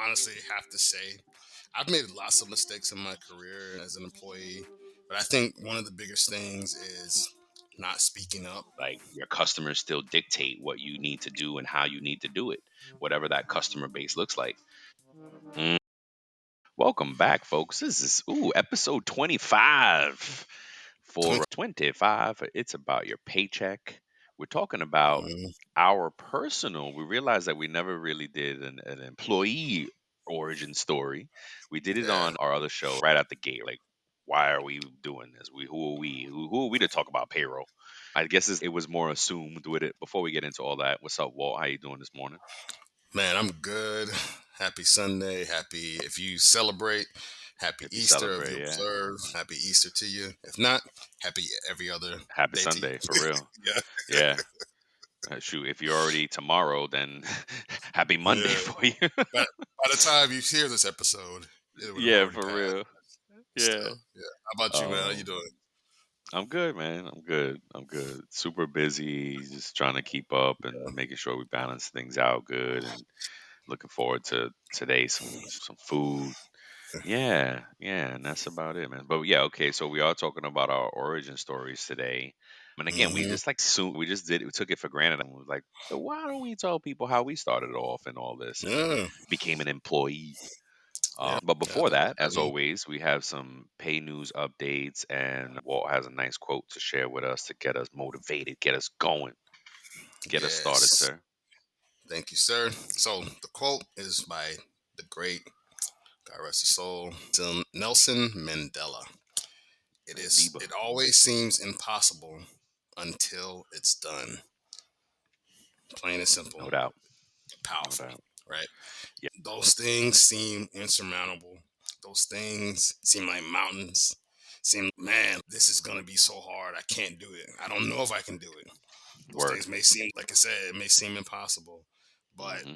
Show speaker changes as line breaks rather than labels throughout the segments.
honestly have to say I've made lots of mistakes in my career as an employee, but I think one of the biggest things is not speaking up.
Like your customers still dictate what you need to do and how you need to do it, whatever that customer base looks like. Mm. Welcome back, folks. This is episode 25. For 25, it's about your paycheck. We're talking about
Mhm.
our personal. We realized that we never really did an employee origin story. We did it
Yeah,
on our other show right out the gate. Like, why are we doing this? Who are we? Who are we to talk about payroll? I guess it was more assumed with it. Before we get into all that, what's up, Walt? How you doing this morning?
man, I'm good. Happy Sunday. Happy if you celebrate. Happy
If you
Easter. If you
celebrate, yeah.
observe, happy Easter to you. If not, happy every other
Happy
day to you.
Sunday, for real.
Yeah,
Yeah. Shoot, if you're already tomorrow, then happy Monday
yeah.
for you.
But by the time you hear this episode, it would have
Yeah,
already
for
passed.
real. Yeah.
Still, yeah. How about you, man? How you
Um,
doing?
I'm good, man. I'm good. I'm good. Super busy, just trying to keep up and
Yeah.
making sure we balance things out good and looking forward to today some food. Yeah, yeah, and that's about it, man. But yeah, okay, so we are talking about our origin stories today. And again, we
Hmm.
just like soon we just did we took it for granted and was like, "So why don't we tell people how we started off and all this and
Yeah,
became an employee?"
yeah,
But
yeah.
before that, as always, we have some pay news updates, and Walt has a nice quote to share with us to get us motivated, get us going, get us started,
Yes.
sir.
Thank you, sir. So the quote is by the great, God rest his soul, Nelson Mandela.
Mandiba,
It always seems impossible until it's done. Plain and simple,
no doubt, no
powerful,
doubt.
right?
Yeah,
Those things seem insurmountable. Those things seem like mountains. Seem, man, this is gonna be so hard. I can't do it. I don't know if I can do it. Those
word.
things may seem, like I said, it may seem impossible, but
Hmm.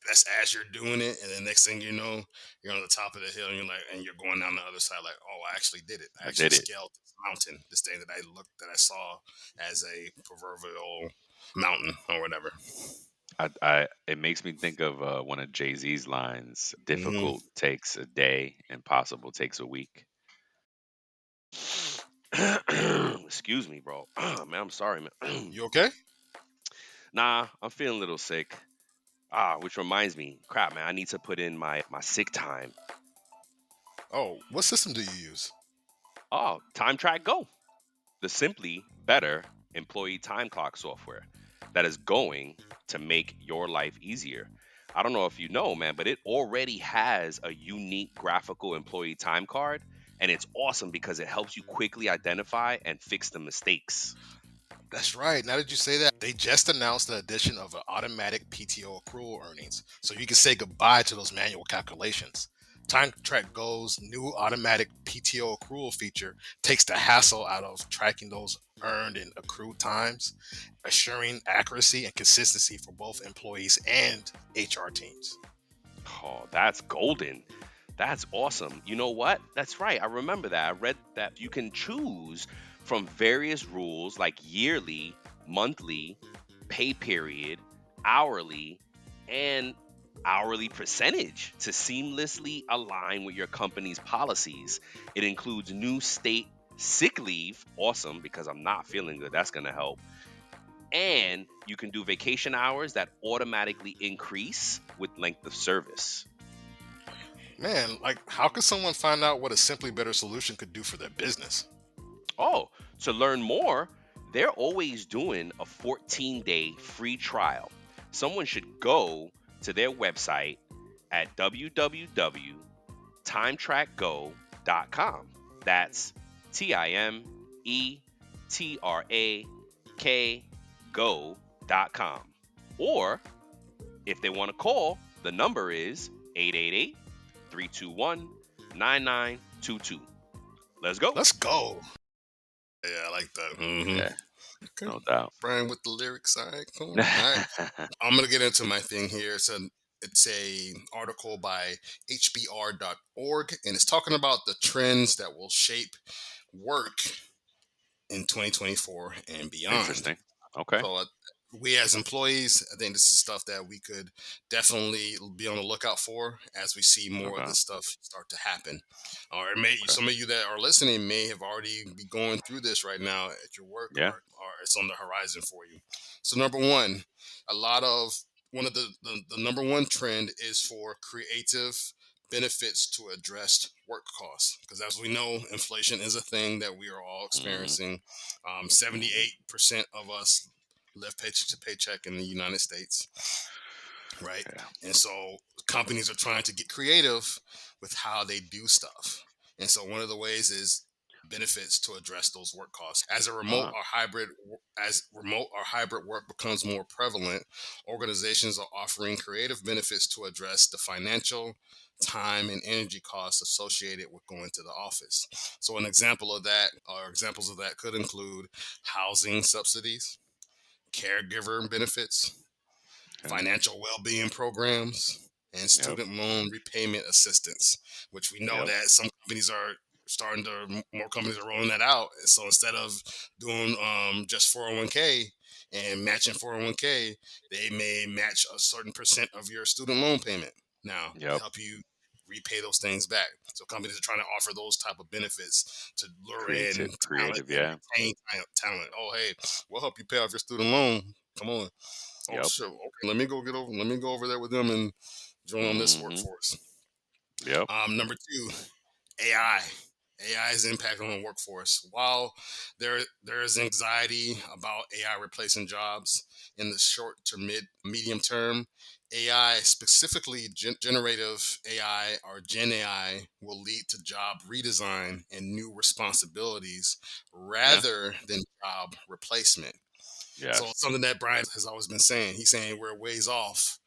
that's as you're doing it, and the next thing you know, you're on the top of the hill, and you're going down the other side, like, oh, I actually did it. I
I
actually
did it.
scaled this mountain, this thing that I saw as a proverbial mountain or whatever.
It makes me think of one of Jay Z's lines:
Hmm.
"Difficult takes a day, impossible takes a week." Excuse me, bro. Man, I'm sorry, man.
You okay?
Nah, I'm feeling a little sick. Which reminds me, crap, man, I need to put in my sick time.
Oh, what system do you use?
Oh, TrakGO, the simply better employee time clock software that is going to make your life easier. I don't know if you know, man, but it already has a unique graphical employee time card, and it's awesome because it helps you quickly identify and fix the mistakes.
That's right. Now that you say that, they just announced the addition of an automatic PTO accrual earnings, so you can say goodbye to those manual calculations. Time Track Go's new automatic PTO accrual feature takes the hassle out of tracking those earned and accrued times, assuring accuracy and consistency for both employees and HR teams.
Oh, that's golden. That's awesome. You know what? That's right. I remember that. I read that you can choose from various rules like yearly, monthly, pay period, hourly, and hourly percentage to seamlessly align with your company's policies. It includes new state sick leave. Awesome, because I'm not feeling good. That's going to help. And you can do vacation hours that automatically increase with length of service.
Man, like, how could someone find out what a simply better solution could do for their business?
Oh, to learn more, they're always doing a 14-day free trial. Someone should go to their website at www.timetrackgo.com. That's TIMETRAK go.com. Or if they want to call, the number is 888-321-9922. Let's go.
Let's go. Yeah, I like that.
Yeah,
Okay.
no doubt.
Brian with the lyrics. All right, cool. All right. I'm gonna get into my thing here. It's a article by hbr.org, and it's talking about the trends that will shape work in 2024 and beyond.
Interesting. Okay.
So we as employees, I think this is stuff that we could definitely be on the lookout for as we see more of
Okay.
this stuff start to happen. Or it may
Okay.
some of you that are listening may have already be going through this right now at your work,
Yeah.
or it's on the horizon for you. So number one, a lot of one of the number one trend is for creative benefits to address work costs, because as we know, inflation is a thing that we are all
Hmm.
experiencing.
Hmm.
78% of us live paycheck to paycheck in the United States, right?
Yeah.
And so companies are trying to get creative with how they do stuff. And so one of the ways is benefits to address those work costs.
Uh,
As remote or hybrid work becomes more prevalent, organizations are offering creative benefits to address the financial, time, and energy costs associated with going to the office. So an example of that, or examples of that, could include housing subsidies, caregiver benefits,
okay.
financial well-being programs, and
Yep.
student loan repayment assistance, which we know
Yep.
that some companies are starting to more companies are rolling that out. And so instead of doing just 401k and matching 401k, they may match a certain percent of your student loan payment now to
Yep.
help you repay those things back. So companies are trying to offer those type of benefits to lure in
Creative.
talent
Creative.
and
Yeah.
retain talent. Oh, hey, we'll help you pay off your student loan. Come on. Oh,
Yep.
sure. Okay, let me go over there with them and join on this
Hmm.
workforce.
Yep.
Number two, AI. AI's impact on the workforce. While there is anxiety about AI replacing jobs in the short to medium term, AI, specifically generative AI or Gen AI, will lead to job redesign and new responsibilities
Yeah.
rather than job replacement. So
Yes.
something that Brian has always been saying. He's saying we're ways off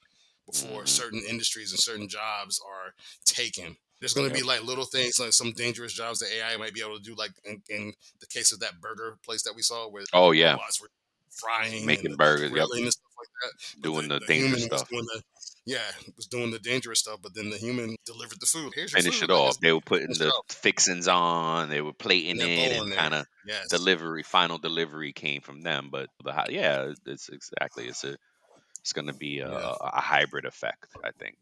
before
Hmm.
certain industries and certain jobs are taken. There's going to be
Yep.
like little things, like some dangerous jobs that AI might be able to do, like in the case of that burger place that we saw, where the
Oh yeah.
robots were frying and
Making
the
burgers. Yep.
grilling and stuff like that. But
Doing the
the human
dangerous
was
stuff.
doing yeah, was doing the dangerous stuff. But then the human delivered the food. Here's your
Finish it
food. I
off.
just
They were
finished
putting
it
the
off.
fixings on. They were
And
plating
that
it,
bowl
and
in there.
kind of
Yes.
final delivery came from them. But yeah, it's exactly. It's going to be
Yeah.
a hybrid effect, I think.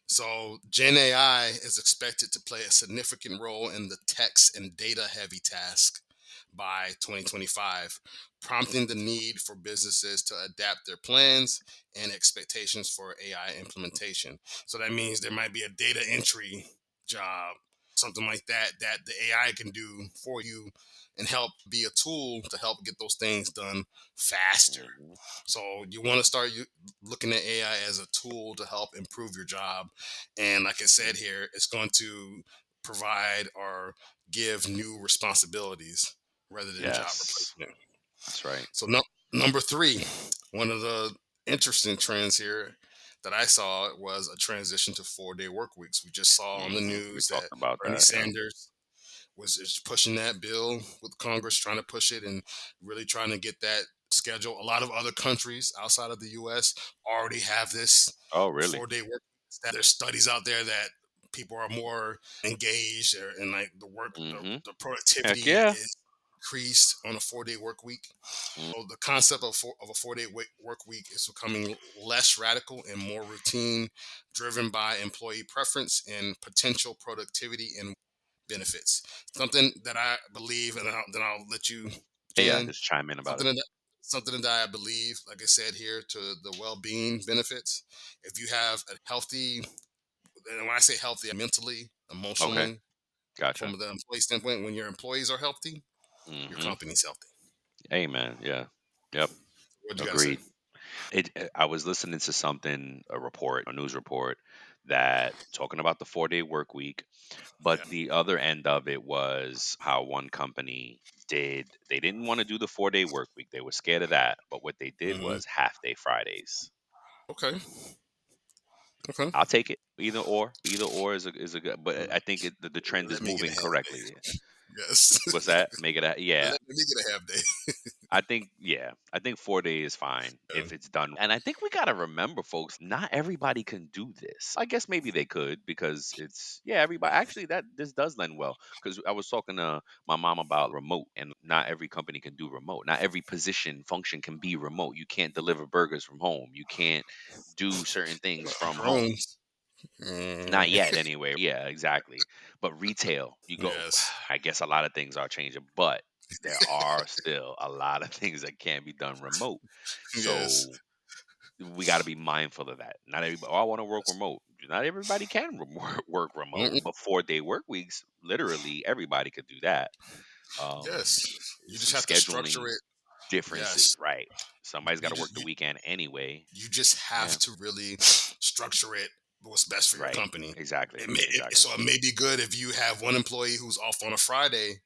So, Gen AI is expected to play a significant role in the text and data heavy task by 2025, prompting the need for businesses to adapt their plans and expectations for AI implementation. So, that means there might be a data entry job, something like that, that the AI can do for you and help be a tool to help get those things done faster.
Hmm.
So you want to start looking at AI as a tool to help improve your job. And like I said here, it's going to provide or give new responsibilities rather than job
Yes,
replacement.
that's right.
So number three, one of the interesting trends here that I saw was a transition to 4-day work weeks. We just saw on the
We
news that
talked about
Bernie
that. Yeah.
Sanders was is pushing that bill with Congress, trying to push it and really trying to get that schedule. A lot of other countries outside of the U.S. already have this
Oh, really?
4-day work. There's studies out there that people are more engaged, and like
Hmm.
the
Heck
productivity
yeah.
is increased on a 4-day work week.
Mm.
So the concept of a 4-day work week is becoming less radical and more routine, driven by employee preference and potential productivity and benefits. Something that I believe, and then I'll let you
Yeah, yeah.
in.
Just chime in about
Something
it.
that something that I believe, like I said here, to the well-being benefits. If you have a healthy, and when I say healthy, mentally,
Okay,
emotionally,
gotcha.
from the employee standpoint, when your employees are healthy, your
Hmm.
company's healthy.
Amen. Yeah. Yep.
What do you guys say?
Agreed. I was listening to something, a report, a news report, that talking about the 4-day work week, but
Yeah.
the other end of it was how one company they didn't want to do the 4-day work week. They were scared of that, but what they did
Hmm.
was half day Fridays.
Okay. Okay.
I'll take it. Either or is a good, but I think the trend is
Let me get
moving
ahead of
correctly.
it. Yes.
What's that? Make it a yeah.
Let me get a half day.
I think yeah, I think 4 days is fine
Yeah.
if it's done. And I think we gotta remember, folks, not everybody can do this. I guess maybe they could because it's yeah, everybody actually that this does lend well. Because I was talking to my mom about remote, and not every company can do remote. Not every position function can be remote. You can't deliver burgers from home. You can't do certain things from home.
Drones.
Not
Mm,
yet, anyway. Yeah, exactly. But retail, you go.
yes.
I guess a lot of things are changing, but there are still a lot of things that can be done remote.
Yes.
So we got to be mindful of that. Not everybody. Oh, I want to work remote. Not everybody can work remote,
Mm-mm.
but 4 day work weeks, literally everybody could do that. Um,
Yes. You just
some
have to structure
scheduling
it.
differences,
Yes.
right? Somebody's got
You
to work
just
the weekend anyway.
you just have
Yeah,
to really structure it what's best for your
right.
company.
Exactly.
So
Exactly.
it may be good if you have one employee who's off on a Friday,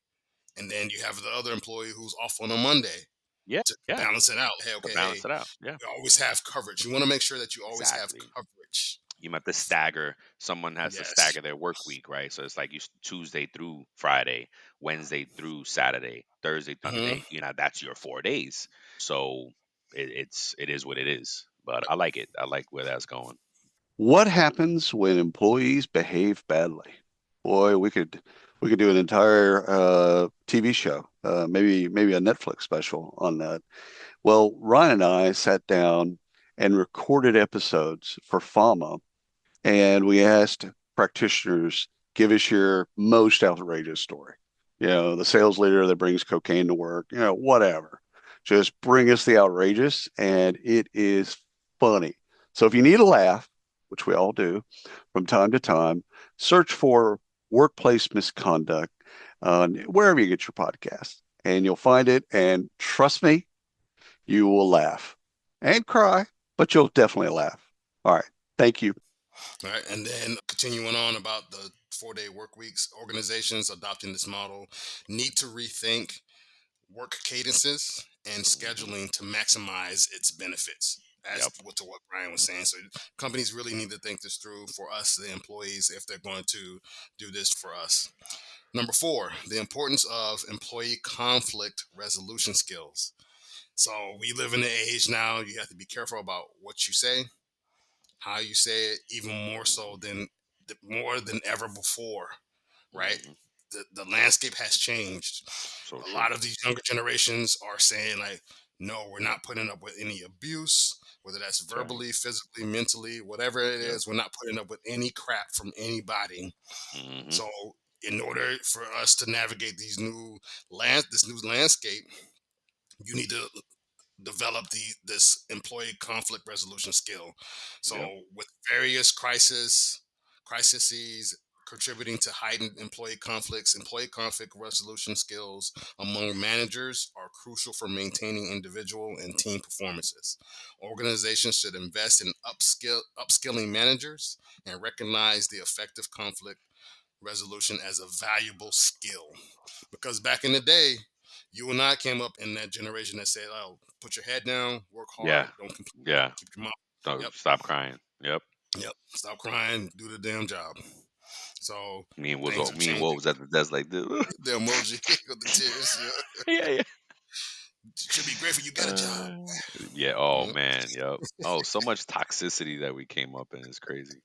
and then you have the other employee who's off on a Monday
Yeah.
to
Yeah.
balance it out. Hey,
To
okay, hey,
balance it out. Yeah.
you always have coverage. You want to make sure that you always have
Exactly.
coverage.
You might have to stagger. Someone has to
Yes.
stagger their work week, right? So it's like Tuesday through Friday, Wednesday through Saturday, Thursday,
Hmm.
Sunday. That's your 4 days. So it is what it is. But I like it. I like where that's going.
What happens when employees behave badly? Boy, we could do an entire TV show, maybe a Netflix special on that. Well, Ryan and I sat down and recorded episodes for Fama, and we asked practitioners, give us your most outrageous story. The sales leader that brings cocaine to work, whatever. Just bring us the outrageous, and it is funny. So if you need a laugh, which we all do from time to time, search for workplace misconduct wherever you get your podcast, and you'll find it. And trust me, you will laugh and cry, but you'll definitely laugh. All right. Thank you.
All right. And then continuing on about the 4-day work weeks, organizations adopting this model need to rethink work cadences and
Hmm.
scheduling to maximize its benefits. As
Yep.
to what Brian was saying, so companies really need to think this through for us, the employees, if they're going to do this for us. Number four, the importance of employee conflict resolution skills. So we live in an age now, you have to be careful about what you say, how you say it, even more so
Hmm.
than more than ever before, right?
Hmm.
The landscape has changed.
So
A
true.
lot of these younger generations are saying like, no, we're not putting up with any abuse, whether that's
That's right.
verbally, physically, mentally, whatever it
Yep.
is. We're not putting up with any crap from anybody.
Hmm.
So in order for us to navigate this new landscape, you need to develop this employee conflict resolution skill. So
Yep.
with various crises contributing to heightened employee conflict resolution skills among managers are crucial for maintaining individual and team performances. Organizations should invest in upskilling managers and recognize the effective conflict resolution as a valuable skill. Because back in the day, you and I came up in that generation that said, "Oh, put your head down, work hard,
Yeah.
don't complain,
Yeah.
keep your mouth."
No,
Yep,
stop crying. Yep.
yep. Stop crying, do the damn job. So things are
Me and Wolf
changing.
was at the desk like this.
The emoji with the tears. Yeah.
Yeah, yeah.
Should be grateful you got a job.
Uh, yeah. Oh
Yep.
man. Yep. Oh, so much toxicity that we came up in is crazy.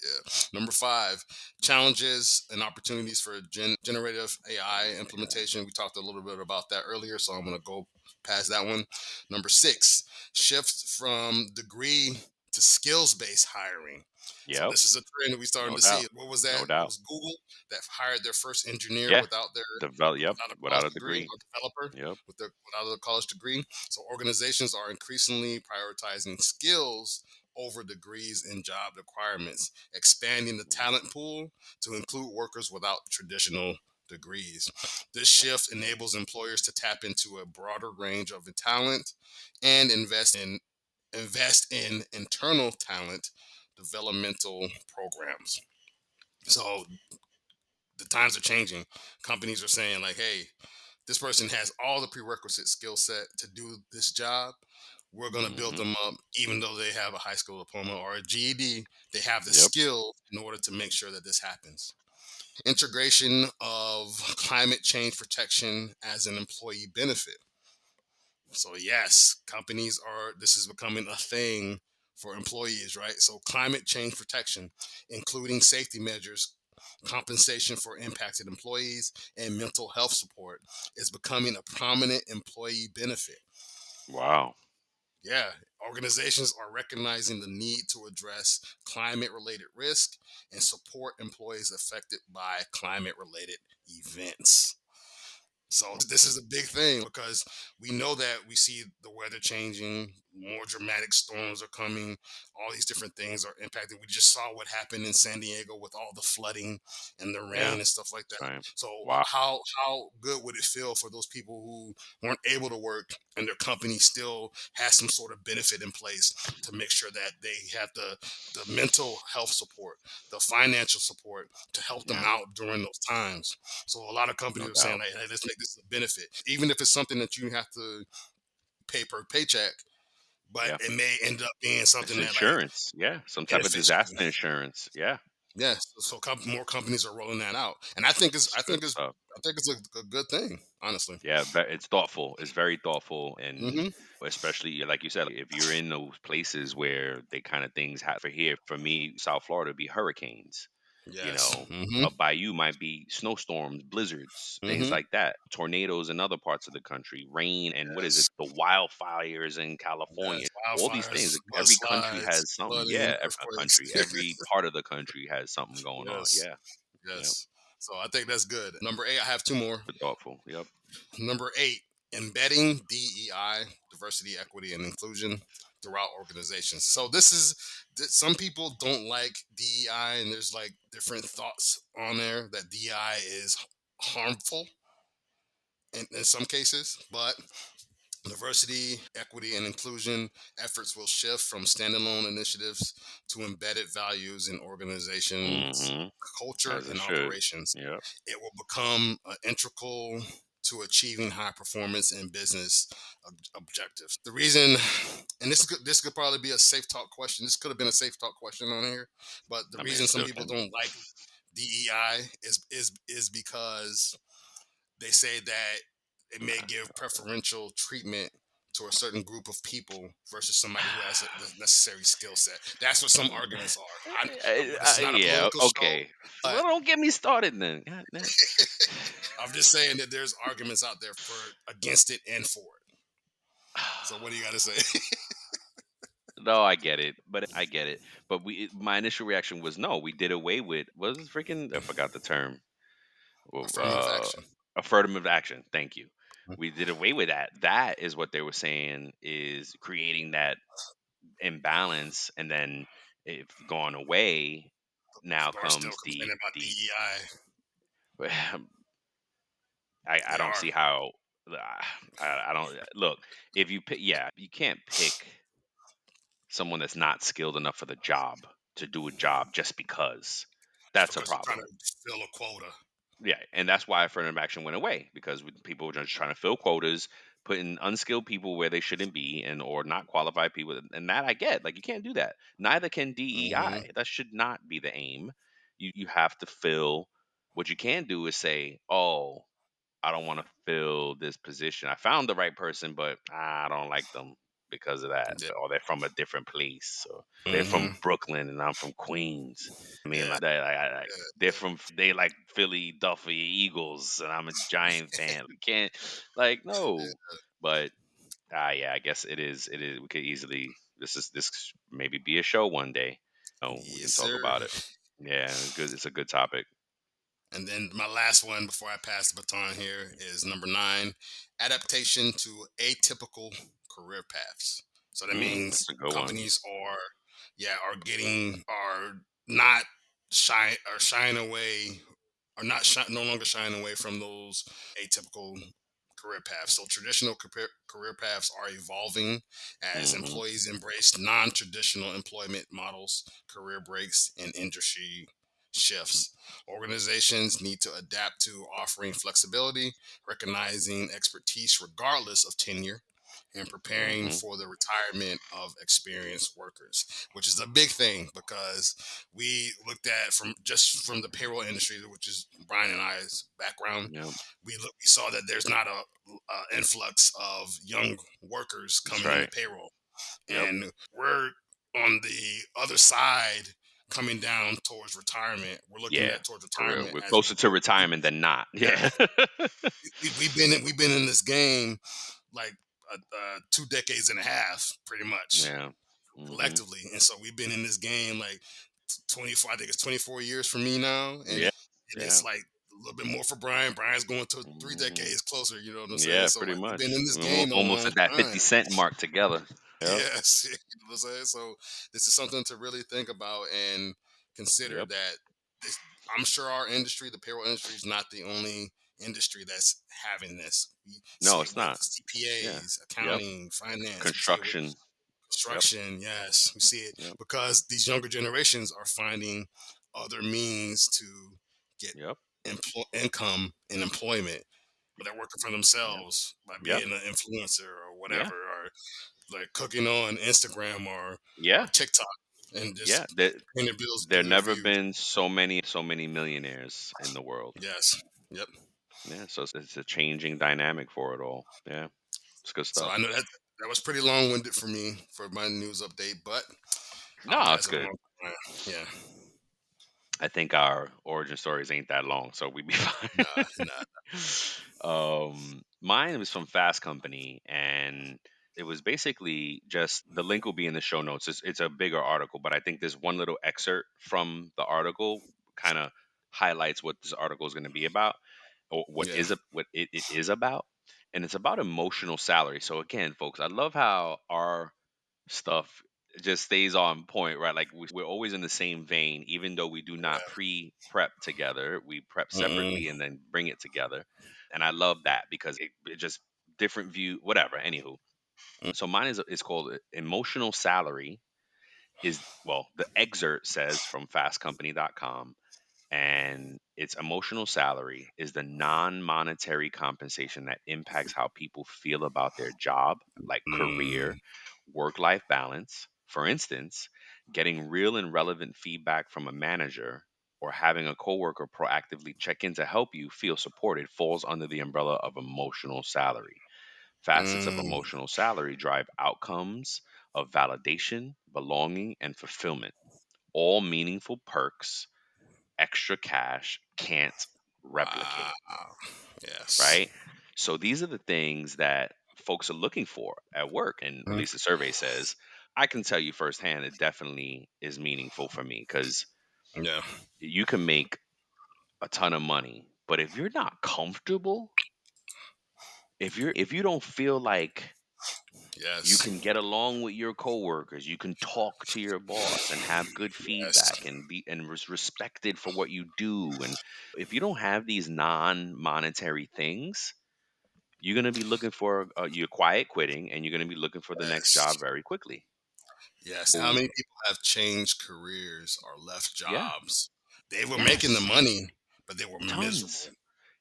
Yeah. Number five, challenges and opportunities for generative AI implementation. We talked a little bit about that earlier, so I'm going to go past that one. Number six, shift from degree to skills based hiring. So
Yep.
this is a trend that we starting
No
to see.
doubt.
What was that?
No
It
doubt.
was Google that hired their first engineer
Yeah.
without their
Develop. Yep.
without a college
Without a
degree,
degree.
or developer
Yep.
without a college degree. So organizations are increasingly prioritizing skills over degrees and job requirements, expanding the talent pool to include workers without traditional degrees. This shift enables employers to tap into a broader range of talent and invest in internal talent developmental programs. So the times are changing. Companies are saying like, "Hey, this person has all the prerequisite skill set to do this job. We're going to build
Hmm.
them up, even though they have a high school diploma or a GED. They have the
Yep.
skill in order to make sure that this happens." Integration of climate change protection as an employee benefit. So yes, companies are this is becoming a thing for employees, right? So climate change protection, including safety measures, compensation for impacted employees, and mental health support is becoming a prominent employee benefit.
Wow.
Yeah, organizations are recognizing the need to address climate related risk and support employees affected by climate related events. So this is a big thing because we know that we see the weather changing, more dramatic storms are coming, all these different things are impacting. We just saw what happened in San Diego with all the flooding and the
Yeah.
rain and stuff like that.
That's right.
So
Wow.
how good would it feel for those people who weren't able to work and their company still has some sort of benefit in place to make sure that they have the mental health support, the financial support to help them
Yeah.
out during those times. So a lot of companies
No
are saying,
doubt.
like, hey, let's make this a benefit, even if it's something that you have to pay per paycheck, but
Yeah.
it may end up being
It's
something that like
insurance. Yeah. Some type of
benefits you.
disaster insurance. Yeah.
Yes, so more companies are rolling that out, and
It's good stuff.
I think it's a good thing, honestly.
Yeah, it's thoughtful. It's very thoughtful, and
Hmm.
especially like you said, if you're in those places where they kind of things happen. For me, South Florida be hurricanes. You
Yes.
know,
Hmm.
up by you might be snowstorms, blizzards, things
Hmm.
like that. Tornadoes in other parts of the country, rain, and what is it?
Yes.
The wildfires in
Yes.
California. All these things.
Wildfires,
Every country
mudslides,
has something.
flooding,
Yeah, a
earthquakes.
country. Every part of the country has something going on.
Yes.
Yeah. Yep.
Yes. So I think that's good. Number eight, I have two more.
Thoughtful. Yep.
Number eight, embedding DEI, diversity, equity, and inclusion throughout organizations. So this is some people don't like DEI, and there's like different thoughts on there that DEI is harmful in some cases, but diversity, equity, and inclusion efforts will shift from standalone initiatives to embedded values in organizations,
Mm-hmm.
culture,
As it
and
should.
operations.
Yep.
It will become integral to achieving high performance in business objectives. The reason, and this could probably be a safe talk question. This could have been a safe talk question on here, but the
I mean, it
reason some
still
people
can be.
don't like DEI is because they say that it may give preferential treatment to a certain group of people versus somebody who has the necessary skill set. That's what some arguments are. This is not a
Yeah.
political show,
Okay.
but
Well, don't get me started then. God damn.
I'm just saying that there's arguments out there for against it and for it. So what do you got to say?
No, I get it. But my initial reaction was no. We did away with what was this freaking? I forgot the term. Well,
Affirmative action.
affirmative action. Thank you. We did away with that. That is what they were saying is creating that imbalance, and then if gone away, now
People are still
comes
complaining about
the.
DEI.
I
They
don't
are.
see how. I don't look. If you pick, yeah, you can't pick someone that's not skilled enough for the job to do a job just because.
Just
That's a
because you're trying
problem.
to fill a quota.
Yeah, and that's why affirmative action went away because people were just trying to fill quotas, putting unskilled people where they shouldn't be, and or not qualified people. And that I get. Like you can't do that. Neither can
Hmm.
DEI. That should not be the aim. You have to fill. What you can do is say, oh, I don't want to fill this position. I found the right person, but I don't like them because of that.
Yeah.
Or they're from a different place. Or they're
Hmm.
from Brooklyn and I'm from Queens. I mean,
Yeah.
like, they're from they like Philadelphia Eagles, and I'm a Giant fan. We can't like no, but yeah, I guess it is. It is. We could easily. This maybe be a show one day. We
Yes,
can talk
sir.
about it. Yeah, it's good. It's a good topic.
And then my last one before I pass the baton here is number nine, adaptation to atypical career paths. So that
That's
means
a good one.
companies are not shying away are not no longer shying away from those atypical career paths. So traditional career paths are evolving as
Hmm.
employees embrace non-traditional employment models, career breaks, and industry shifts. Organizations need to adapt to offering flexibility, recognizing expertise regardless of tenure. and preparing
Mm-hmm.
for the retirement of experienced workers, which is a big thing because we looked at from the payroll industry, which is Brian and I's background.
Yep.
We saw that there's not a influx of young workers
That's
coming into
right.
payroll,
Yep.
and we're on the other side coming down towards retirement. We're looking
Yeah.
at towards
For real.
retirement
We're
as
closer to retirement than not.
yeah,
Yeah.
we've been in this game like 2 decades and a half, pretty much
Yeah. Mm-hmm.
collectively, and so we've been in this game like 24. I think it's 24 years for me now, and
Yeah.
it's
Yeah.
like a little bit more for Brian. Brian's going to three
Hmm.
decades closer. You know what I'm saying?
Yeah,
So
pretty
like we've been
much.
in this
We're
game a
almost
long
at that 50
time.
cent mark together. Yep.
Yes, you know what I'm saying. So this is something to really think about and consider
Yep.
that this, I'm sure our industry, the payroll industry, is not the only industry that's having this. We see
No,
it
it's
with
not. Yeah.
CPAs,
Yep.
accounting, finance. We see it with
Construction. Yep.
construction. Yes, we see it
Yep.
because these younger generations are finding other means to get
Yep.
income and employment. But they're working for
Yep.
themselves by
Yep.
being an influencer or
Yeah.
whatever, or like cooking on Instagram or
Yeah.
TikTok and
Yeah.
just
There
paying their bills
there
through their
never
views.
been so many millionaires in the world.
Yes. Yep.
Yeah. So it's a changing dynamic for it all. Yeah. It's good
So I
stuff.
know that was pretty long winded for me for my news update, but I'll
No, it's
pass it
good.
along. Yeah.
I think our origin stories ain't that long, so we be
Nah.
fine.
Nah.
Mine was from Fast Company, and it was basically just the link will be in the show notes. It's a bigger article, but I think this one little excerpt from the article kind of highlights what this article is going to be about, or
Yeah.
what it is about, and it's about emotional salary. So again, folks, I love how our stuff just stays on point, right? Like we're always in the same vein, even though we do not pre-prep together. We prep
Mm-mm.
separately and then bring it together. And I love that because it just different view, whatever. Anywho, so mine is called emotional salary. Is well, the excerpt says from fastcompany.com, and its emotional salary is the non-monetary compensation that impacts how people feel about their job, like
Mm.
career, work-life balance. For instance, getting real and relevant feedback from a manager or having a coworker proactively check in to help you feel supported falls under the umbrella of emotional salary. Facets of
Mm.
emotional salary drive outcomes of validation, belonging, and fulfillment, all meaningful perks extra cash can't
Wow.
replicate,
Yes.
right? So these are the things that folks are looking for at work. And at
Mm.
least the survey says, I can tell you firsthand, it definitely is meaningful for me because
Yeah.
you can make a ton of money. But if you're not comfortable, if you don't feel like you
Yes.
can get along with your coworkers, you can talk to your boss and have good
Yes.
feedback and be and respected for what you do, and if you don't have these non-monetary things, you're going to be looking for you're quiet quitting, and you're going to be looking for the next
Yes.
job very quickly.
Yes. How
Oh,
many people have changed careers or left
yeah.
jobs? They were making the
Yes.
money, but they were miserable.
Tons.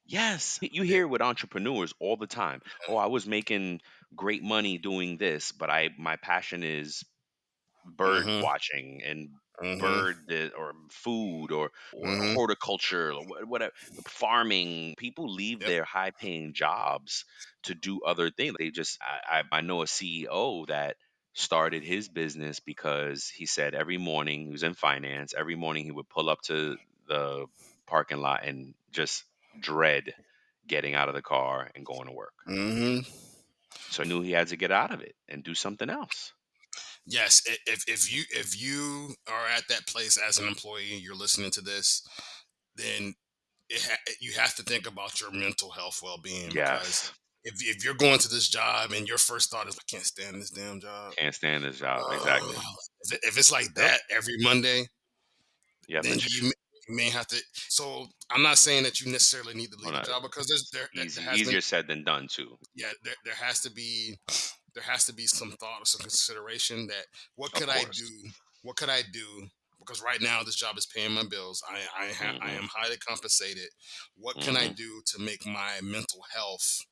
Yes, you
They,
hear with entrepreneurs all the time. Oh, I was making great money doing this, but I my passion is bird
mm-hmm.
watching and
Mm-hmm.
or food or
Mm-hmm.
horticulture or whatever, farming. People leave
Yep.
their high paying jobs to do other things. They just I know a CEO that started his business because he said every morning, he was in finance, every morning he would pull up to the parking lot and just dread getting out of the car and going to work.
Mm-hmm.
So he knew he had to get out of it and do something else.
Yes. If you are at that place as an employee, you're listening to this, then you have to think about your mental health well-being because
Yes.
if you're going to this job and your first thought is I can't stand this damn job,
Can't stand this job.
ugh,
Exactly.
if it's like
Yep.
that every Monday,
You have to
then you may have to. So I'm not saying that you necessarily need to
well,
leave a
not
job because there has been
easier said than done too.
yeah there has to be some thought or some consideration that what
Of
could I
course.
do? What could I do? Because right now this job is paying my bills. I
Mhm.
am highly compensated. What can I
Mhm.
do to make my mental health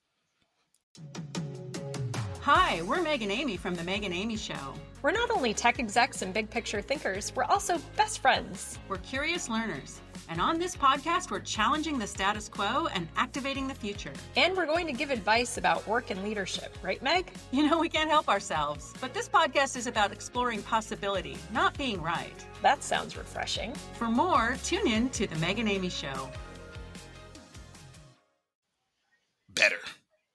Hi, we're Meg and Amy from The Meg and Amy Show.
We're not only tech execs and big picture thinkers, we're also best friends.
We're curious learners. And on this podcast, we're challenging the status quo and activating the future.
And we're going to give advice about work and leadership, right, Meg?
You know, we can't help ourselves. But this podcast is about exploring possibility, not being right.
That sounds refreshing.
For more, tune in to The Meg and Amy Show.
Better.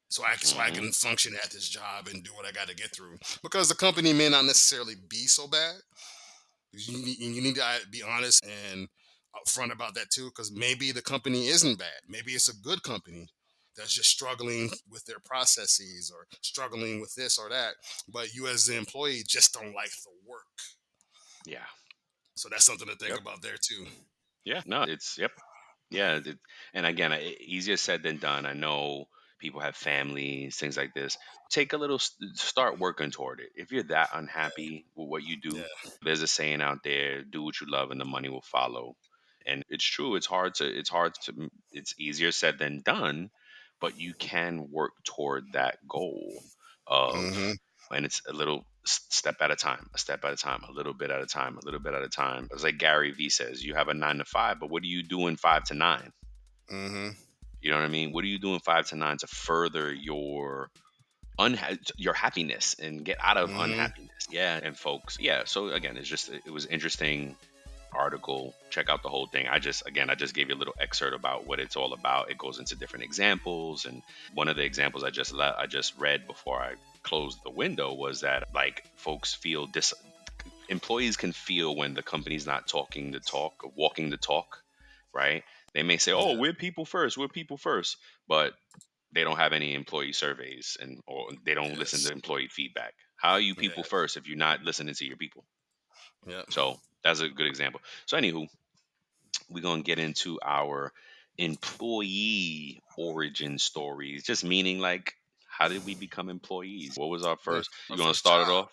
So I can function at this job and do what I got to get through, because the company may not necessarily be so bad. You need to be honest and upfront about that too, because maybe the company isn't bad. Maybe it's a good company that's just struggling with their processes or struggling with this or that. But you as the employee just don't like the work.
Yeah.
So that's something to think
Yep.
about there too.
Yeah. No, yep. Yeah. And again, easier said than done. I know people have families, things like this. Take a little, start working toward it. If you're that unhappy with what you do,
Yeah.
there's a saying out there: do what you love, and the money will follow. And it's true. It's easier said than done, but you can work toward that goal of,
Hmm.
and it's a little step at a time, a step at a time, a little bit at a time, a little bit at a time. It's like Gary Vee says: you have a 9 to 5, but what are you doing 5 to 9?
Hmm.
You know what I mean? What are you doing 5 to 9 to further your happiness and get out of
Hmm.
unhappiness? Yeah, and folks, yeah. So again, it was interesting article. Check out the whole thing. I just gave you a little excerpt about what it's all about. It goes into different examples, and one of the examples I just read before I closed the window was that, like, folks feel employees can feel when the company's not talking the talk or walking the talk, right? They may say, "Oh,
Yeah.
we're people first," but they don't have any employee surveys, or they don't listen
Yes.
to employee feedback. How are you people
Yeah.
first if you're not listening to your people?
Yeah.
So that's a good example. So anywho, we're gonna get into our employee origin stories, just meaning, like, how did we become employees? What was our
Yeah.
first? You
My
gonna
first
start it
job.
off?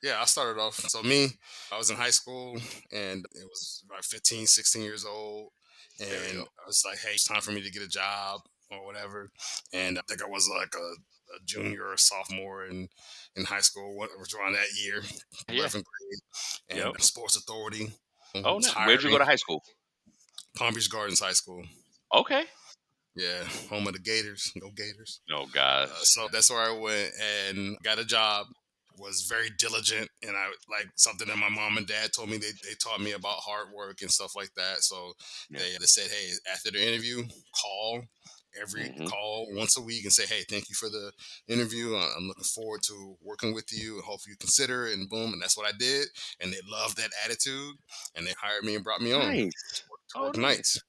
Yeah, I started off. So me, I was in high school and it was about 15, 16 years old.
There we
And
go.
I was like, hey, it's time for me to get a job or whatever. And I think I was like a junior or sophomore in high school, what was around that year,
Yeah.
11th grade. And
Yep.
Sports Authority
Oh,
was
no. Where'd
hiring
you go to high school?
Palm Beach Gardens High School.
Okay.
Yeah, home of the Gators. Go Gators.
Oh gosh.
So that's where I went and got a job. Was very diligent, and I like something that my mom and dad told me. They taught me about hard work and stuff like that. So
Yeah.
they said, hey, after the interview,
Hmm.
call once a week and say, hey, thank you for the interview. I'm looking forward to working with you, and hopefully you consider it. And boom, and that's what I did. And they loved that attitude, and they hired me and brought me on
Nice.
to
Oh,
work nights.
nice.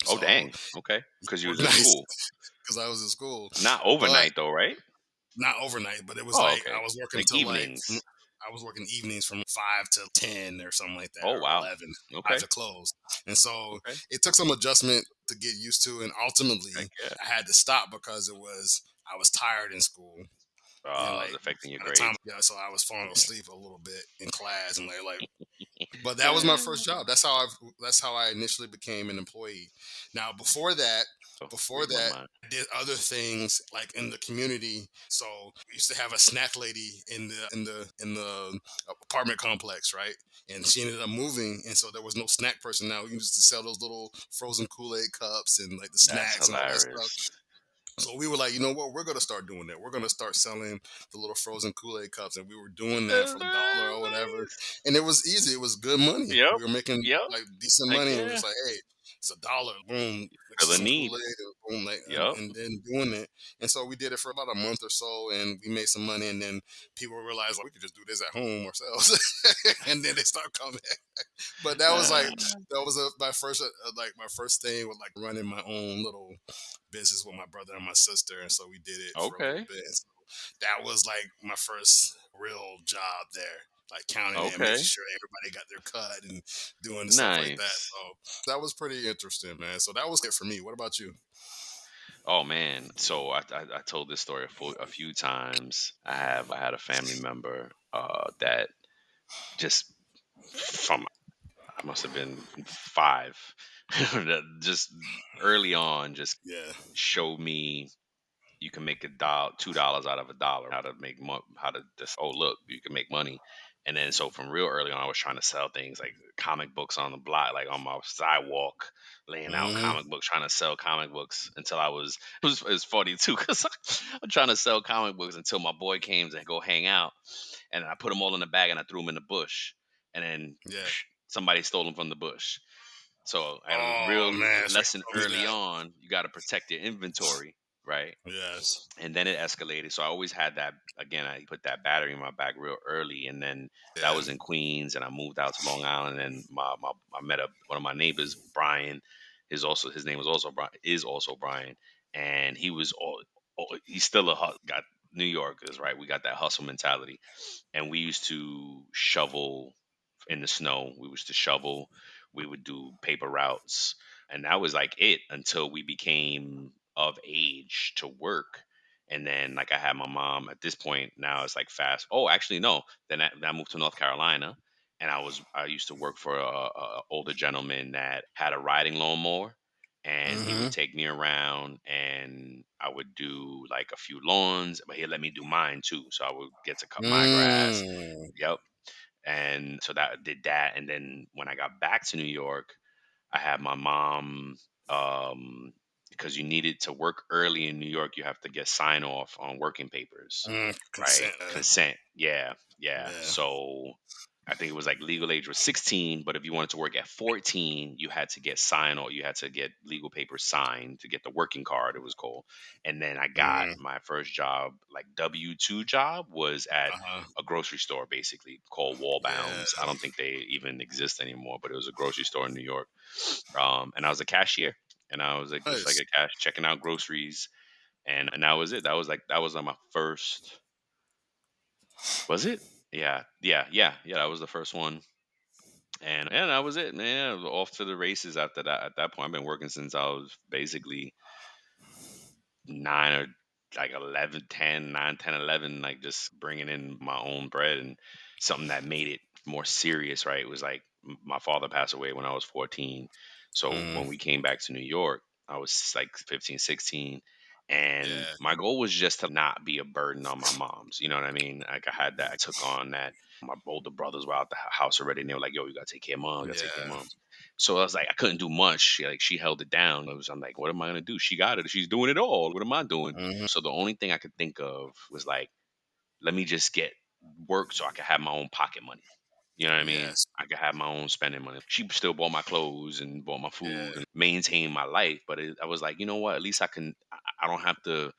Oh,
So
dang. Okay. Because you
work
was in
nights
school.
because I was in school,
Not
but
overnight though, right?
not overnight, but it was
Oh,
like
okay.
I was working
Like
till like
evenings.
I was working evenings from 5 to 10 or something like that,
Oh,
or
wow.
11, five
Okay.
to close. And so
Okay.
it took some adjustment to get used to, and
Heck
ultimately
yeah.
I had to stop because I was tired in school, and
It's
like
affecting your
by the time
grades.
so I was falling asleep a little bit in class, and like but that was my
Oh,
first job. That's how I initially became an employee. Now before
read my
that,
mind.
I did other things like in the community. So we used to have a snack lady in the apartment complex, right? And she ended up moving, and so there was no snack person now. We used to sell those little frozen Kool-Aid cups and like the
That's
snacks and all that stuff.
hilarious.
So we were like, you know what? We're gonna start doing that. We're gonna start selling the little frozen Kool-Aid cups, and we were doing that
That's
for $1 or whatever.
nice.
And it was easy. It was good money.
Yep.
We were making
Yep.
like decent
Heck
money, and we were
yeah.
just like, hey, it's $1. Boom, mix
Feel a
some
need.
Kool-Aid, and boom, like,
Yep.
and then doing it. And so we did it for about a month or so, and we made some money. And then people realized, like, we could just do this at home ourselves, and then they start coming. But that was like my first my first thing with like running my own little business with my brother and my sister, and so we did it for a little
Okay.
bit. And so that was like my first real job there, like counting and making
Okay.
sure everybody got their cut and doing the stuff like that.
Nice.
So that was pretty interesting, man. So that was it for me. What about you?
Oh man. So I told this story a few times. I had a family member that just from I must have been 5 that just early on just
Yeah.
showed me you can make $2 out of $1. How to make how to just, oh look, you can make money. And then so from real early on, I was trying to sell things like comic books on the block, like on my sidewalk, laying out
Mm-hmm.
comic books, trying to sell comic books until I was it was funny too because I'm trying to sell comic books until my boy came to go hang out, and I put them all in the bag and I threw them in the bush, and then
Yeah.
somebody stole them from the bush. So I had a
Oh
real
man, so
lesson
you told me
early
that.
on. You got to protect your inventory, right?
Yes.
And then it escalated. So I always had that. Again, I put that battery in my back real early, and then that
Yeah.
was in Queens, and I moved out to Long Island. And I met one of my neighbors, Brian. His name was also Brian, is also Brian, and he was he's still got New Yorkers, right? We got that hustle mentality, and we used to shovel in the snow. We used to shovel. We would do paper routes, and that was like it until we became of age to work. And then, like, I had my mom at this point. Now it's like fast. Oh, actually, no. Then I moved to North Carolina, and I used to work for a older gentleman that had a riding lawnmower, and he
Mm-hmm.
would take me around, and I would do like a few lawns, but he'd let me do mine too. So I would get to cut my grass.
Mm.
Yep. And so that did that. And then when I got back to New York, I had my mom, um, because you needed to work early in New York, you have to get sign off on working papers, right?
Consent.
Consent. Yeah, yeah.
Yeah.
So I think it was like legal age was 16, but if you wanted to work at 14, you had to get sign or you had to get legal papers signed to get the working card, it was called. And then I got
Mm.
my first job, like W-2 job, was at
Uh-huh.
a grocery store basically called Wallbounds.
Yeah.
I don't think they even exist anymore, but it was a grocery store in New York. And I was a cashier, and I was like just like
Nice.
a cash checking out groceries, and that was it. That was like my first. Was it? Yeah. That was the first one, and that was it, man. Off to the races after that. At that point, I've been working since I was basically 9 or like 11, 10, 9, 10, 11, like just bringing in my own bread. And something that made it more serious, right? It was like my father passed away when I was 14. So
Mm.
when we came back to New York, I was like 15, 16. And
Yeah.
my goal was just to not be a burden on my mom's. You know what I mean? Like I had that, I took on that. My older brothers were out the house already, and they were like, "Yo, you gotta take care of mom. You gotta take care of
Yeah.
mom." So I was like, I couldn't do much. Like she held it down. I'm like, what am I gonna do? She got it. She's doing it all. What am I doing?
Mm-hmm.
So the only thing I could think of was like, let me just get work so I could have my own pocket money. You know what I mean?
Yes.
I could have my own spending money. She still bought my clothes and bought my food
Yeah.
and maintained my life. But I was like, you know what? At least I can. I don't have to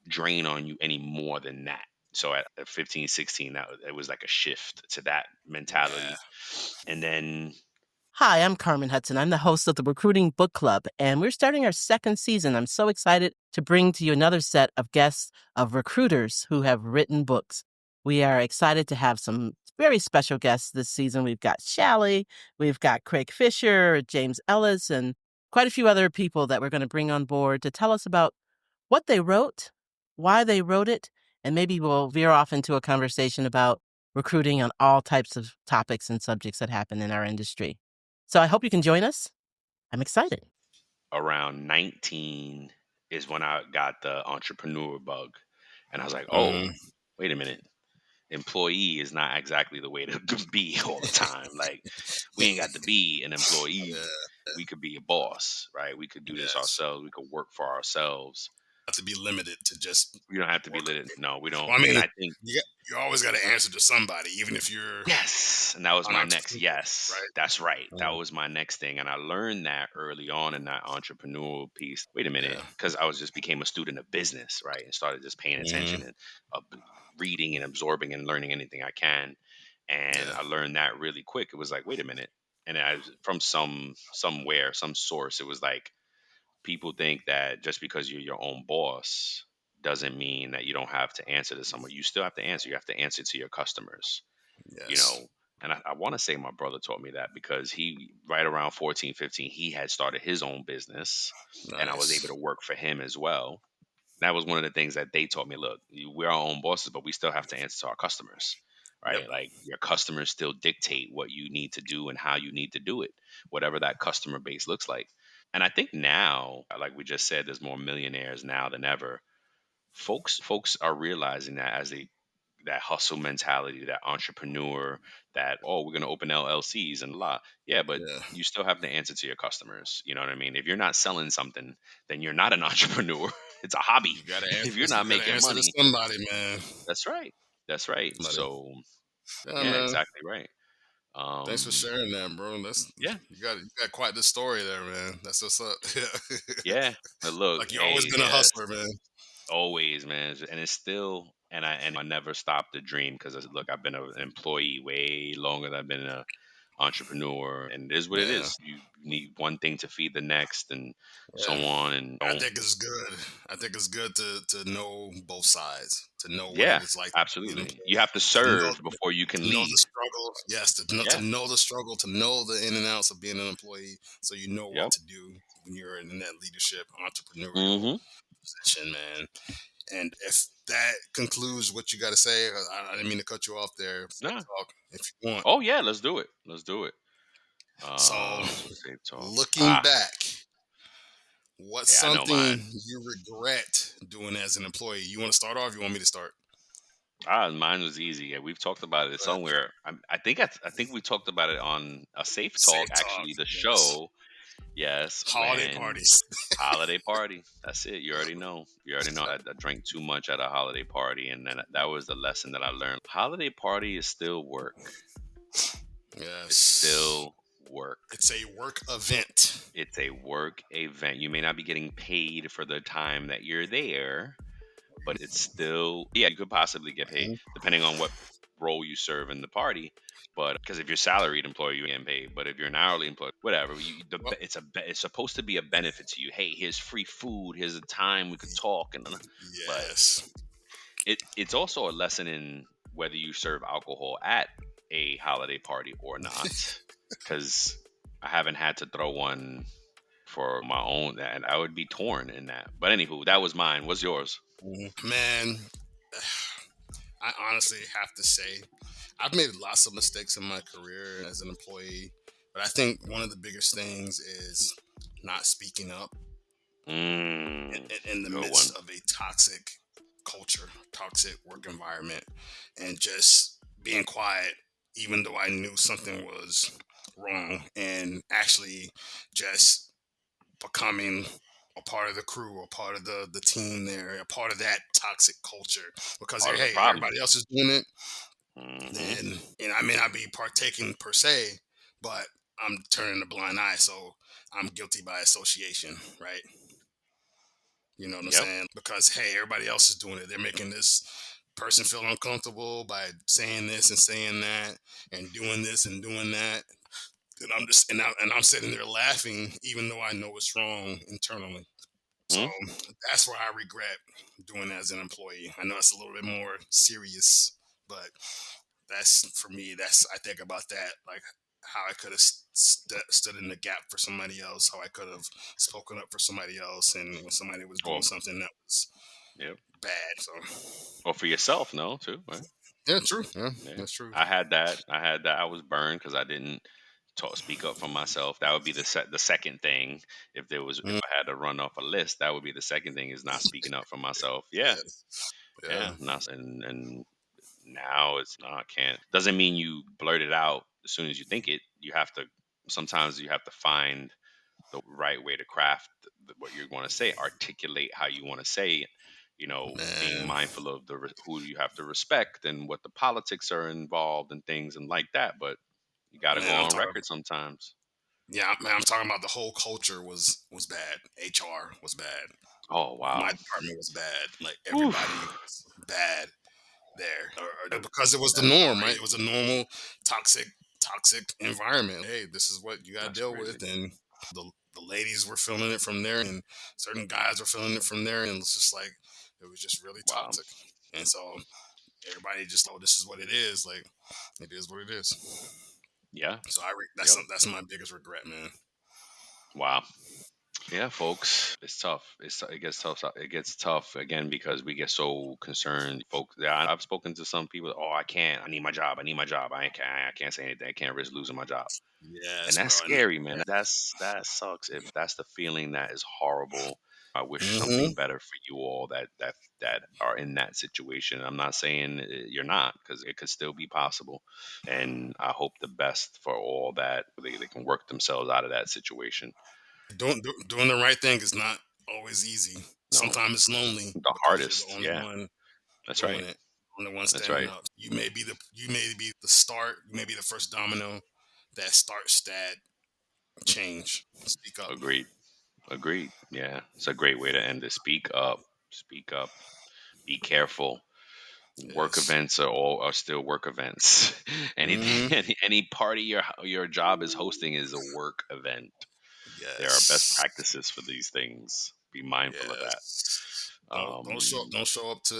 drain on you any more than that. So at 15, 16, it was like a shift to that
Yeah.
mentality. And then
Hi, I'm Carmen Hudson. I'm the host of the Recruiting Book Club, and we're starting our second season. I'm so excited to bring to you another set of guests of recruiters who have written books. We are excited to have some very special guests this season. We've got Shally, we've got Craig Fisher, James Ellis, and quite a few other people that we're going to bring on board to tell us about what they wrote, why they wrote it, and maybe we'll veer off into a conversation about recruiting on all types of topics and subjects that happen in our industry. So I hope you can join us. I'm excited.
around 19 is when I got the entrepreneur bug. And I was like, oh,
Mm-hmm.
wait a minute. Employee is not exactly the way to be all the time. Like, we ain't got to be an employee.
Yeah.
We could be a boss, right? We could do this
Yes.
ourselves. We could work for ourselves.
Not to be limited to just
We don't have to be
work.
lit. No, we don't.
Well, I
And
mean,
I think
you always got to answer to somebody, even if you're
yes, and that was
an
my next
entrepreneur,
yes.
right?
That's right. That
Mm.
was my next thing, and I learned that early on in that entrepreneurial piece. Wait a minute,
Yeah.
because I was just became a student of business, right, and started just paying attention
Mm-hmm.
and reading and absorbing and learning anything I can. And
Yeah.
I learned that really quick. It was like, wait a minute, and I was from somewhere, some source. It was like people think that just because you're your own boss doesn't mean that you don't have to answer to someone. You still have to answer. You have to answer to your customers, you
Yes.
know. And I want to say my brother taught me that because he right around 14, 15, he had started his own business, and I was able
Nice.
to work for him as well. That was one of the things that they taught me. Look, we're our own bosses, but we still have to answer to our customers,
Yep.
right? Like your customers still dictate what you need to do and how you need to do it, whatever that customer base looks like. And I think now, like we just said, there's more millionaires now than ever. folks are realizing that as they that hustle mentality, that entrepreneur, that oh, we're gonna open LLCs and blah. Yeah, but
Yeah.
you still have to answer to your customers. You know what I mean? If you're not selling something, then you're not an entrepreneur. It's a hobby.
You gotta
If
answer.
you're not
You gotta
making
answer to
money,
somebody, man.
that's right. That's right.
Somebody.
So
Yeah,
yeah,
man.
exactly right.
Thanks for
Um,
sharing that, bro. That's
yeah,
you got quite the story there, man. That's what's up. Yeah.
yeah. But look,
Like you always
hey,
been a
yes,
hustler, man.
always, man, and it's still, and I never stopped the dream because look, I've been an employee way longer than I've been an entrepreneur, and it is what it
Yeah.
is. You need one thing to feed the next, and so
Yeah.
on, and
I
don't.
think it's good. I think it's good to know both sides, to know what it
Yeah,
is like to be an
absolutely. You
employee,
have to
to know
serve before you can
to know the
lead.
struggle. Yes, to
Yeah.
know the struggle, to know the in and outs of being an employee, so you know what
Yep.
to do when you're in that leadership entrepreneurial
Mm-hmm.
position, man. And if that concludes what you got to say, I didn't mean to cut you off there. Safe
Nah.
talk, if you want.
Oh yeah, let's do it. Let's do it.
So,
So safe talk.
looking
Ah,
back, what's
yeah, I know mine.
something you regret doing as an employee? You want to start off? You want me to start?
Mine was easy. Yeah, we've talked about it
Go ahead.
somewhere. I think we talked about it on a Safe Talk,
Safe talk.
actually, the
Yes.
show. Yes,
Holiday
when
parties.
holiday party. That's it. You already know. You already know. I drank too much at a holiday party, and then that was the lesson that I learned. Holiday party is still work. It's
Yes.
still work.
It's a work event.
It's a work event. You may not be getting paid for the time that you're there, but it's still, yeah, you could possibly get paid
Mhm.
depending on what role you serve in the party. But because if you're salaried employee, you're getting paid. But if you're an hourly employee, whatever,
Well,
it's supposed to be a benefit to you. Hey, here's free food. Here's a time we could talk, and but
yes.
it's also a lesson in whether you serve alcohol at a holiday party or not. Because I haven't had to throw one for my own, and I would be torn in that. But anywho, that was mine. What's yours?
Man, I honestly have to say, I've made lots of mistakes in my career as an employee, but I think one of the biggest things is not speaking up
Mm,
in the
good
midst
one.
of a toxic culture, toxic work environment, and just being quiet, even though I knew something was wrong, and actually just becoming a part of the crew, a part of the team there, a part of that toxic culture. Because
Part of the
hey,
problem.
everybody else is doing it,
Hmm.
and I may not be partaking per se, but I'm turning a blind eye, so I'm guilty by association, right? You know what I'm
Yep.
saying? Because hey, everybody else is doing it. They're making this person feel uncomfortable by saying this and saying that and doing this and doing that. And I'm sitting there laughing, even though I know it's wrong internally. So
Mm.
that's where I regret doing as an employee. I know it's a little bit more serious, but that's for me. That's I think about that, like how I could have stood in the gap for somebody else, how I could have spoken up for somebody else, and when somebody was doing
Or
something that was
yep.
bad. So
Or for yourself, no, too, right?
yeah, true. Yeah,
Yeah.
that's true.
I had that. I had that. I was burned because I didn't speak up for myself. That would be the second thing. If
Mm,
I had to run off a list, that would be the second thing is not speaking up for myself. Yeah.
yeah,
Yeah.
yeah,
Not and now it's no, I can't. Doesn't mean you blurt it out as soon as you think it. You have to. Sometimes you have to find the right way to craft what you're going to say, articulate how you want to say it. Being
man,
mindful of who you have to respect and what the politics are involved and things and like that. But you got to go
man. I'm
on
talking.
record sometimes.
Yeah, man. I'm talking about the whole culture was bad. HR was bad.
Oh
My
wow.
department was bad. Like everybody
Oof.
was bad there, because it was the
That's
norm, right? It
crazy.
was a normal toxic environment. Hey, this is what you got to
That's
deal
crazy.
with, and the ladies were feeling it from there, and certain guys were feeling it from there, and it's just like it was just really
Wow.
toxic, and so everybody just oh, this is what it is. Like it is what it is.
Yeah.
So
Yep.
that's my biggest regret, man.
Wow. Yeah, folks, it's tough. It gets tough. It gets tough again because we get so concerned. Folks, yeah, I've spoken to some people. Oh, I can't. I need my job. I need my job. I can't say anything. I can't risk losing my job. And
Yes,
that's
bro, and
scary, man. That sucks. If that's the feeling, that is horrible. I wish
Mm-hmm.
something better for you all that are in that situation. I'm not saying you're not, because it could still be possible, and I hope the best for all that they can work themselves out of that situation.
Doing the right thing is not always easy.
No,
Sometimes it's lonely
the
because you're the
hardest.
only
Yeah,
one
that's
doing
right.
it, only one
That's
standing
right.
up. You may be the start. You may be the first domino that starts that change. Speak up.
Agreed. Agreed. Yeah, it's a great way to end it. Speak up. Speak up. Be careful. Work
Yes.
events are still work events.
Hmm.
Anything, any party your job is hosting is a work event. There are best
Yes.
practices for these things. Be mindful of that.
Yes.
Um,
Don't show up to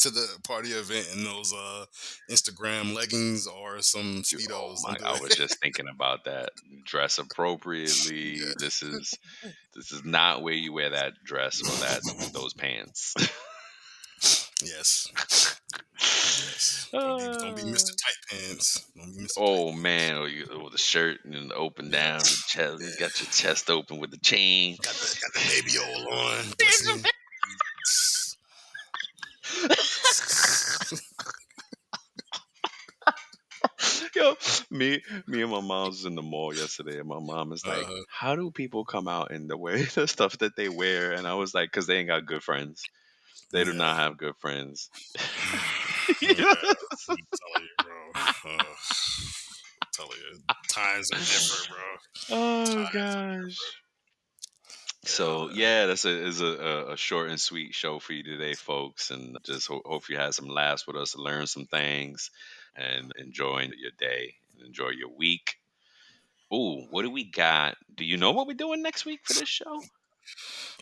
to the party event in those Instagram leggings or some
oh
speedos.
my!
Don't do
I
it.
was just thinking about that. Dress appropriately.
Yeah.
This is not where you wear that dress or those pants.
Yes. Yes. Don't be Mr.
Uh,
Tight Pants. Don't be Mr. Tight
oh
Pants.
man, or the shirt and open
Yeah.
down the chest. You got
Yeah.
your chest open with the chain.
Got the baby oil on, glistening.
Yo, me and my mom was in the mall yesterday, and my mom is like,
uh,
"How do people come out in the way the stuff that they wear?" And I was like, "Cause they ain't got good friends. They do
yeah.
not have good friends."
Yeah. I'm telling you, bro. Telling you, times are different, bro.
Oh
Times are
gosh.
different.
So
Yeah,
yeah, that's a short and sweet show for you today, folks, and just hope you had some laughs with us, learn some things, and enjoying your day and enjoy your week. Ooh, what do we got? Do you know what we're doing next week for this show?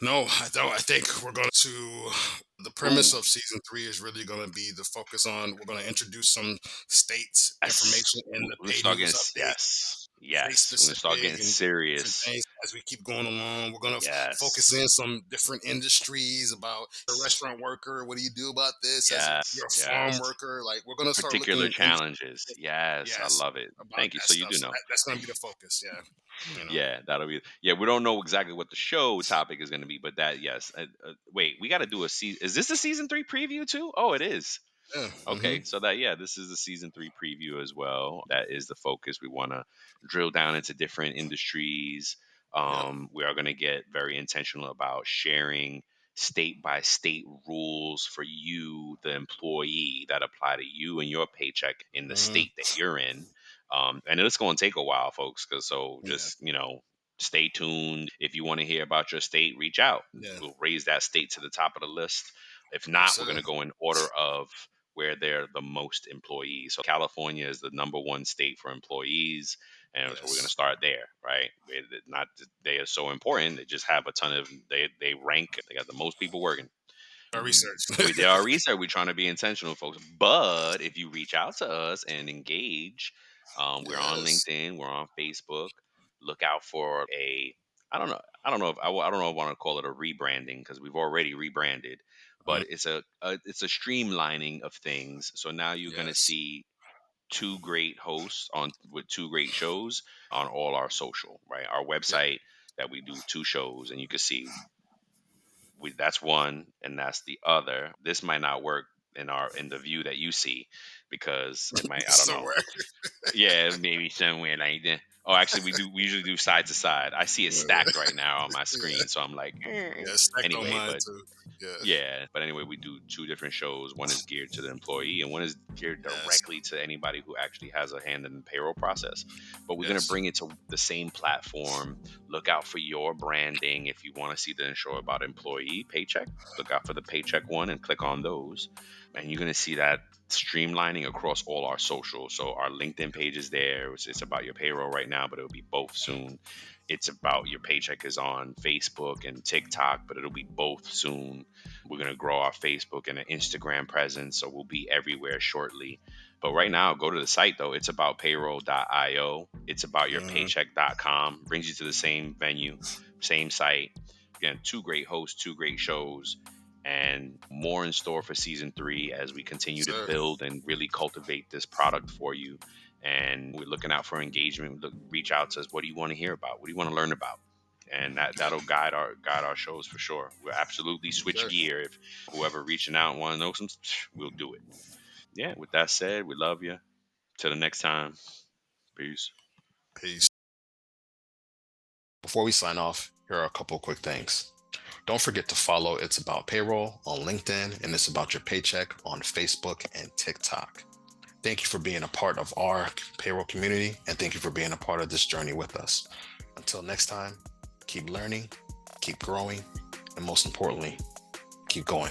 no, I don't. I think we're going to. The premise
Ooh,
of season three is really going to be the focus on. We're going to introduce some states
yes.
information in the
We're gonna
pay
start
news
getting
update,
yes,
state
yes. We're gonna start
specific,
getting
and different
serious.
things as we keep going along. We're going to focus
Yes,
in some different industries about a restaurant worker. What do you do about this? As you're
yes,
a farm
yes.
worker, like we're going to start
Particular
looking into
challenges. Yes, I
yes
love it.
about
Thank you.
that
So you
stuff.
do
So
know.
that's going to be the focus. Yeah,
Yeah, that'll be. Yeah, we don't know exactly what the show topic is going to be, but that yes. Wait, we got to do a season. Is this a season 3 preview too? Oh, it is.
yeah.
Okay, so that yeah, this is the season 3 preview as well. That is the focus. We want to drill down into different industries.
Yep.
We are going to get very intentional about sharing state by state rules for you, the employee, that apply to you and your paycheck in the
Hmm.
state that you're in. And it's going to take a while, folks. Because so
Yeah.
just stay tuned. If you want to hear about your state, reach out.
Yeah.
We'll raise that state to the top of the list. If
Yes,
not, we're
sir.
going to go in order of where they're the most employees. So California is the number one state for employees, and so we're going to
Yes.
start there, right? Not that they are so important; they just have a ton of they rank. They got the most people working.
Our research.
We did our research. We're trying to be intentional, folks. But if you reach out to us and engage, we're on
Yes.
LinkedIn, we're on Facebook. Look out for a I don't know if I want to call it a rebranding because we've already rebranded, but
Mhm.
it's a streamlining of things. So now you're gonna
Yes.
see two great hosts on with two great shows on all our social, right? Our
Yep.
website that we do two shows, and you can see that's one and that's the other. This might not work in the view that you see because it might, I don't know.
Somewhere.
Yeah, maybe somewhere like that. Oh, actually, we usually do side to side. I see it stacked right now on my
Yeah.
screen, so I'm like,
Yeah. Stacked on
anyway.
mine
But
too. Yeah.
yeah, but anyway, we do two different shows. One is geared to the employee, and one is geared
Yes.
directly to anybody who actually has a hand in the payroll process. But we're gonna
Yes.
bring it to the same platform. Look out for your branding if you want to see the show about employee paycheck. Look out for the paycheck one and click on those, and you're gonna see that streamlining across all our socials. So our LinkedIn page is there. It's about your payroll right now, but it'll be both soon. It's about your paycheck is on Facebook and TikTok, but it'll be both soon. We're going to grow our Facebook and an Instagram presence, so we'll be everywhere shortly. But right now, go to the site though. It's about payroll.io. It's about your
Mhm.
paycheck.com. Brings you to the same venue, same site. Again, two great hosts, two great shows, and more in store for season 3 as we continue to
Sir.
build and really cultivate this product for you. And we're looking out for engagement. Reach out to us. What do you want to hear about? What do you want to learn about? and that'll guide our shows for sure. We'll absolutely switch
Sure.
gear if whoever reaching out want to know some. We'll do it. Yeah. With that said, we love you. Till the next time. Peace.
Peace. Before we sign off, here are a couple quick things. Don't forget to follow It's About Payroll on LinkedIn and It's About Your Paycheck on Facebook and TikTok. Thank you for being a part of our payroll community, and thank you for being a part of this journey with us. Until next time, keep learning, keep growing, and most importantly, keep going.